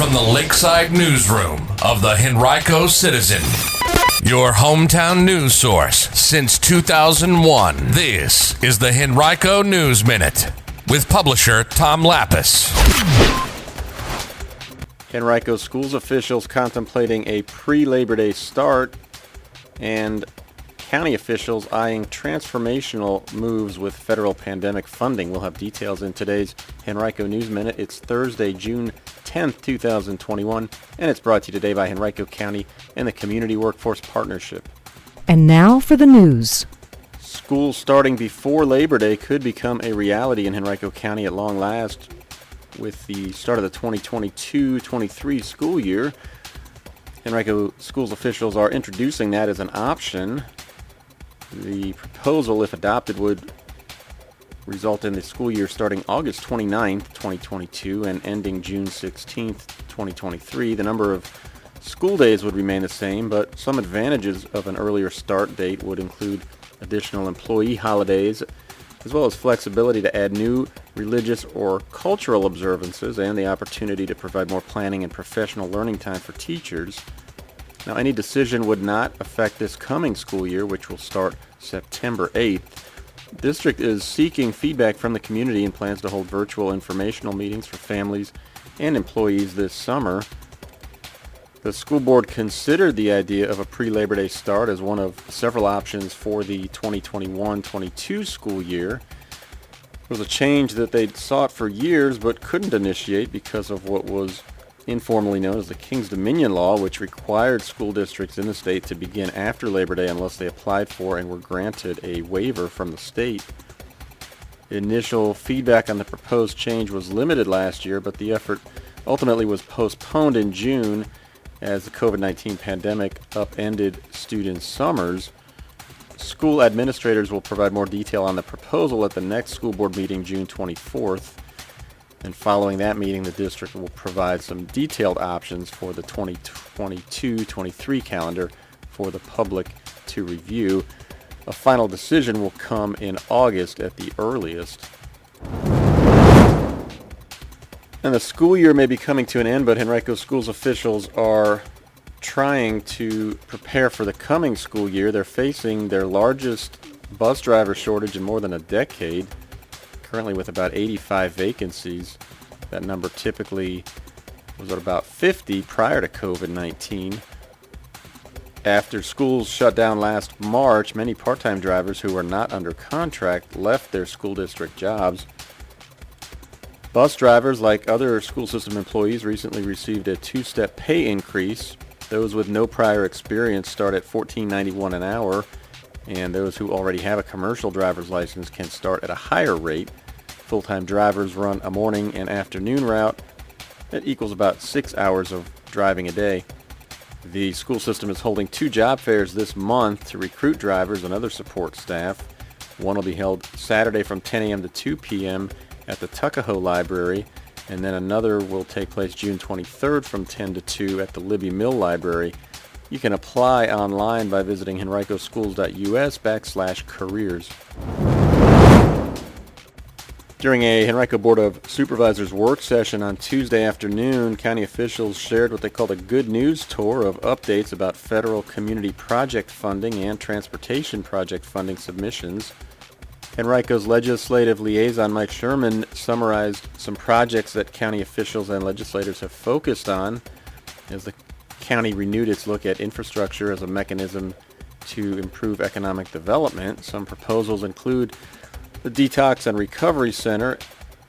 from the Lakeside Newsroom of the Henrico Citizen, your hometown news source since 2001. This is the Henrico News Minute with publisher Tom Lapis. Henrico Schools officials contemplating a pre-Labor Day start, and county officials eyeing transformational moves with federal pandemic funding. We'll have details in today's Henrico News Minute. It's Thursday, June 10th, 2021, and it's brought to you today by Henrico County and the Community Workforce Partnership. And now for the news. Schools starting before Labor Day could become a reality in Henrico County at long last with the start of the 2022-23 school year. Henrico Schools officials are introducing that as an option. The proposal, if adopted, would result in the school year starting August 29th, 2022 and ending June 16th, 2023. The number of school days would remain the same, but some advantages of an earlier start date would include additional employee holidays, as well as flexibility to add new religious or cultural observances and the opportunity to provide more planning and professional learning time for teachers. Now, any decision would not affect this coming school year, which will start September 8th. The district is seeking feedback from the community and plans to hold virtual informational meetings for families and employees this summer. The school board considered the idea of a pre-Labor Day start as one of several options for the 2021-22 school year. It was a change that they'd sought for years but couldn't initiate because of what was informally known as the King's Dominion Law, which required school districts in the state to begin after Labor Day unless they applied for and were granted a waiver from the state. Initial feedback on the proposed change was limited last year, but the effort ultimately was postponed in June as the COVID-19 pandemic upended students' summers. School administrators will provide more detail on the proposal at the next school board meeting, June 24th. And following that meeting, the district will provide some detailed options for the 2022-23 calendar for the public to review. A final decision will come in August at the earliest. And the school year may be coming to an end, but Henrico Schools officials are trying to prepare for the coming school year. They're facing their largest bus driver shortage in more than a decade, currently with about 85 vacancies. That number typically was at about 50 prior to COVID-19. After schools shut down last March, many part-time drivers who were not under contract left their school district jobs. Bus drivers, like other school system employees, recently received a two-step pay increase. Those with no prior experience start at $14.91 an hour, and those who already have a commercial driver's license can start at a higher rate. Full-time drivers run a morning and afternoon route that equals about 6 hours of driving a day. The school system is holding 2 job fairs this month to recruit drivers and other support staff. One will be held Saturday from 10 a.m. to 2 p.m. at the Tuckahoe Library, and then another will take place June 23rd from 10 to 2 at the Libby Mill Library. You can apply online by visiting henricoschools.us/careers. During a Henrico Board of Supervisors work session on Tuesday afternoon, county officials shared what they called a good news tour of updates about federal community project funding and transportation project funding submissions. Henrico's legislative liaison, Mike Sherman, summarized some projects that county officials and legislators have focused on as the county renewed its look at infrastructure as a mechanism to improve economic development. Some proposals include the Detox and Recovery Center,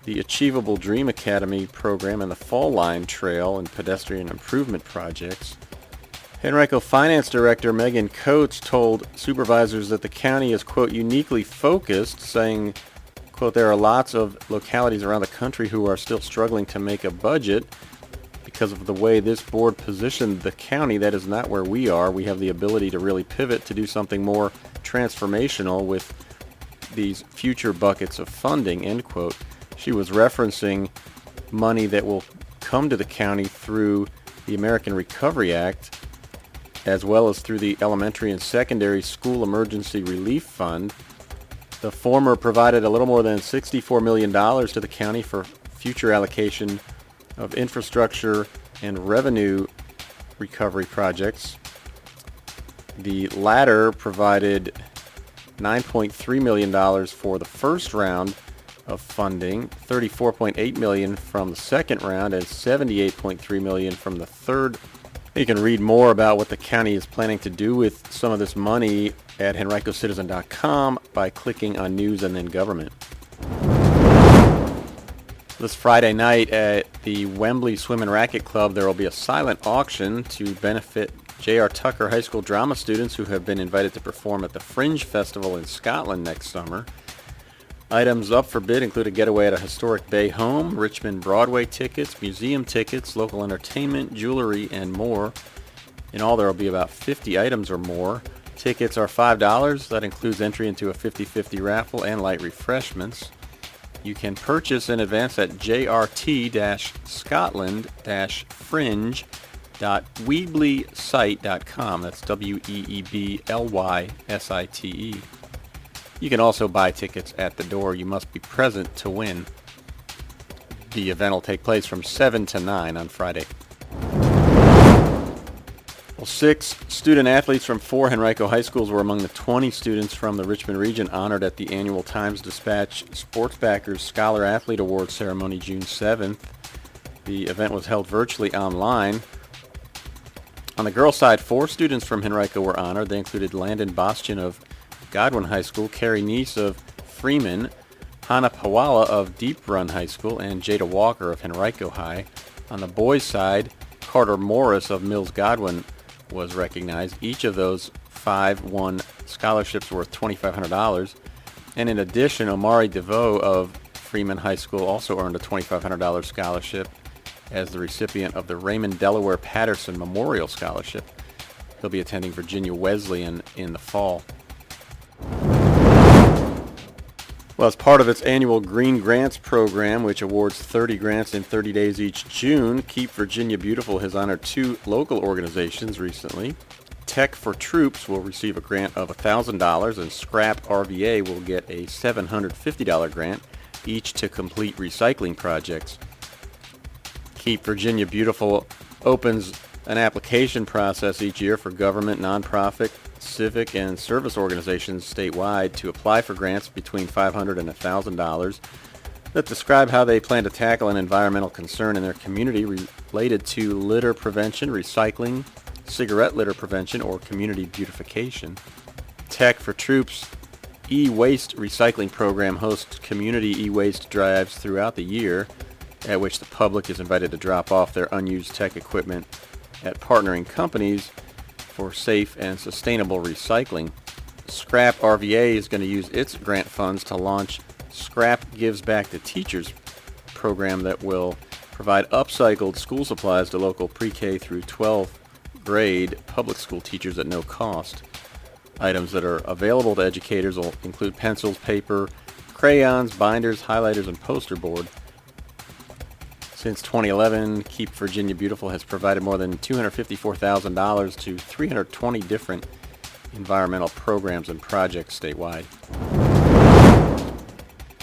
the Achievable Dream Academy program, and the Fall Line Trail and pedestrian improvement projects. Henrico Finance Director Megan Coates told supervisors that the county is, quote, uniquely focused, saying, quote, there are lots of localities around the country who are still struggling to make a budget. Because of the way this board positioned the county, that is not where we are. We have the ability to really pivot to do something more transformational with these future buckets of funding, end quote. She was referencing money that will come to the county through the American Recovery Act, as well as through the Elementary and Secondary School Emergency Relief Fund. The former provided a little more than $64 million to the county for future allocation of infrastructure and revenue recovery projects. The latter provided $9.3 million for the first round of funding, $34.8 million from the second round, and $78.3 million from the third. You can read more about what the county is planning to do with some of this money at henricocitizen.com by clicking on News and then Government. This Friday night at the Wembley Swim and Racquet Club, there will be a silent auction to benefit J.R. Tucker High School drama students who have been invited to perform at the Fringe Festival in Scotland next summer. Items up for bid include a getaway at a historic Bay home, Richmond Broadway tickets, museum tickets, local entertainment, jewelry, and more. In all, there will be about 50 items or more. Tickets are $5. That includes entry into a 50-50 raffle and light refreshments. You can purchase in advance at jrt-scotland-fringe.weeblysite.com. That's WEEBLYSITE. You can also buy tickets at the door. You must be present to win. The event will take place from 7 to 9 on Friday. Well, 6 student athletes from 4 Henrico high schools were among the 20 students from the Richmond region honored at the annual Times-Dispatch Sportsbackers Scholar Athlete Award ceremony June 7th. The event was held virtually online. On the girls' side, 4 students from Henrico were honored. They included Landon Bastian of Godwin High School, Carrie Neese of Freeman, Hannah Pawala of Deep Run High School, and Jada Walker of Henrico High. On the boys' side, Carter Morris of Mills Godwin was recognized. Each of those 5 won scholarships worth $2,500. And in addition, Omari DeVoe of Freeman High School also earned a $2,500 scholarship as the recipient of the Raymond Delaware Patterson Memorial Scholarship. He'll be attending Virginia Wesleyan in the fall. Well, as part of its annual Green Grants program, which awards 30 grants in 30 days each June, Keep Virginia Beautiful has honored 2 local organizations recently. Tech for Troops will receive a grant of $1,000, and Scrap RVA will get a $750 grant, each to complete recycling projects. Keep Virginia Beautiful opens an application process each year for government, nonprofit, civic, and service organizations statewide to apply for grants between $500 and $1,000 that describe how they plan to tackle an environmental concern in their community related to litter prevention, recycling, cigarette litter prevention, or community beautification. Tech for Troops e-waste recycling program hosts community e-waste drives throughout the year at which the public is invited to drop off their unused tech equipment at partnering companies for safe and sustainable recycling. Scrap RVA is going to use its grant funds to launch Scrap Gives Back to Teachers program that will provide upcycled school supplies to local pre-K through 12th grade public school teachers at no cost. Items that are available to educators will include pencils, paper, crayons, binders, highlighters, and poster board. Since 2011, Keep Virginia Beautiful has provided more than $254,000 to 320 different environmental programs and projects statewide.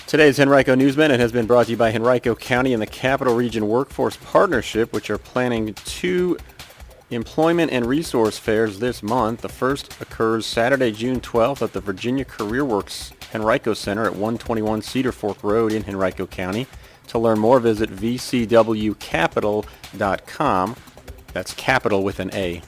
Today's Henrico News Minute has been brought to you by Henrico County and the Capital Region Workforce Partnership, which are planning 2 employment and resource fairs this month. The first occurs Saturday, June 12th at the Virginia Career Works Henrico Center at 121 Cedar Fork Road in Henrico County. To learn more, visit vcwcapital.com. That's capital with an A.